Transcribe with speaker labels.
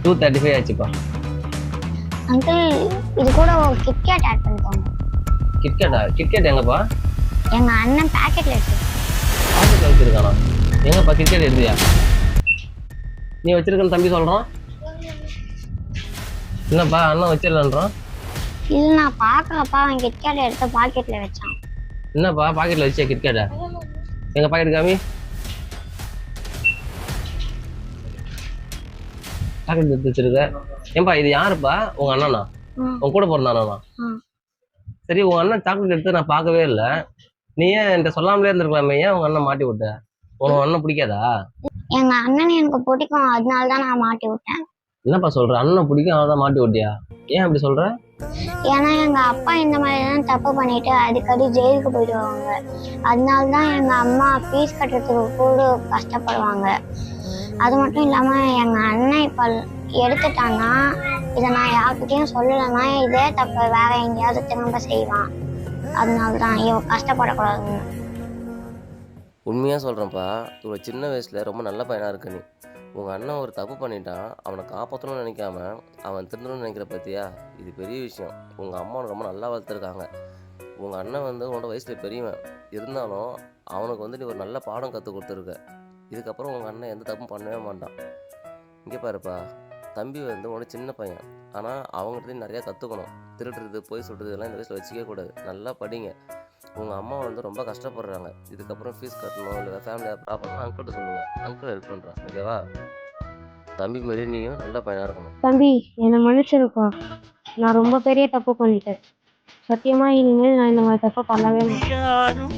Speaker 1: 235 ஆச்சுப்பா.
Speaker 2: Uncle இது கூட ஒரு கிட்கேட் ஆட் பண்ணிக்கோங்க.
Speaker 1: கிட்கேட்டா? கிட்கேட் எங்கப்பா?
Speaker 2: எங்க அண்ணன் பாக்கெட்ல இருக்கு.
Speaker 1: பாக்கெட்ல வச்சிருக்கானா? எங்கப்பா கிட்கேட் எடுத்தியா? நீ வச்சிருக்கன்னு தம்பி சொல்றான். என்னப்பா அண்ணன் வச்சிடலான்றான்?
Speaker 2: இல்ல நான் பாக்கலப்பா, அவன் கிட்கேட் எடுத்து பாக்கெட்ல வச்சான்.
Speaker 1: என்னப்பா பாக்கெட்ல வச்சியா கிட்கேட்டா? எங்க பாக்கெட் காமி. பாக்கெட் எடுத்து வச்சிருக்க. ஏன்பா இது யாருப்பா? உங்க அண்ணனா? உங்க கூட பிறந்தானா? சரி, உங்க அண்ணன் சாக்லேட் எடுத்து நான் பார்க்கவே இல்லை. நீ ஏன் என்கிட்ட சொல்லாமலே இருந்திருக்கலாமே? ஏன் உங்க அண்ணன் மாட்டி விட்ட? உனக்கு அண்ணன் பிடிக்காதா?
Speaker 2: எங்க அண்ணன் எனக்கு பிடிக்கும், அதனாலதான் நான் மாட்டி விட்டேன்.
Speaker 1: என்னப்பா சொல்ற? அண்ணன் பிடிக்கும் அதான் மாட்டி விட்டியா? ஏன் அப்படி சொல்ற?
Speaker 2: ஏன்னா எங்க அப்பா இந்த மாதிரிதான் தப்பு பண்ணிட்டு அடிக்கடி ஜெயிலுக்கு போயிடுவாங்க. அதனாலதான் எங்க அம்மா ஃபீஸ் கட்டுறதுக்கு கூட கஷ்டப்படுவாங்க. அது மட்டும் இல்லாம எங்க அண்ணன் இப்ப எடுத்துட்டான்னா இதை நான் யார்கிட்டையும் சொல்லலைன்னா இதே தப்ப வேற எங்கேயாவது திரும்ப செய்வான். அதனாலதான் இவன் கஷ்டப்படக்கூடாதுன்னு.
Speaker 3: உண்மையாக சொல்கிறேன்ப்பா, இவ்வளோ சின்ன வயசில் ரொம்ப நல்ல பையனாக இருக்க நீ. உங்கள் அண்ணன் ஒரு தப்பு பண்ணிட்டான், அவனை காப்பாற்றணும்னு நினைக்காம அவன் திருந்தணும்னு நினைக்கிற பற்றியா? இது பெரிய விஷயம். உங்கள் அம்மா ரொம்ப நல்லா வளர்த்துருக்காங்க. உங்கள் அண்ணன் உன்னோட வயசில் பெரியவன் இருந்தாலும் அவனுக்கு நீ ஒரு நல்ல பாடம் கற்றுக் கொடுத்துருக்க. இதுக்கப்புறம் உங்கள் அண்ணன் எந்த தப்பும் பண்ணவே மாட்டான். இங்கே பாருப்பா, தம்பி உன்னோட சின்ன பையன், ஆனால் அவங்ககிட்ட நிறையா கற்றுக்கணும். திருடுறது, பொய் சொல்கிறது இதெல்லாம் இந்த வயசில் வச்சுக்கவே கூடாது. நல்லா படிங்க. உங்கள் அம்மா ரொம்ப கஷ்டப்படுறாங்க. இதுக்கப்புறம் ஃபீஸ் கட்டணும், இல்லை ஃபேமிலியாக ப்ராப்ளம் அங்கிள்கிட்ட சொல்லுங்கள். அங்கிள் ஹெல்ப் பண்ணுறான். ஓகேவா? தம்பி மாரி நீயும் நல்ல பையனாக இருக்கணும்.
Speaker 4: தம்பி, என்னை மன்னிச்சிருப்பா. நான் ரொம்ப பெரிய தப்பு பண்ணிட்டேன். சத்தியமா இனிமேல் நான் இந்த மாதிரி தப்பு பண்ணவே மாட்டேன்.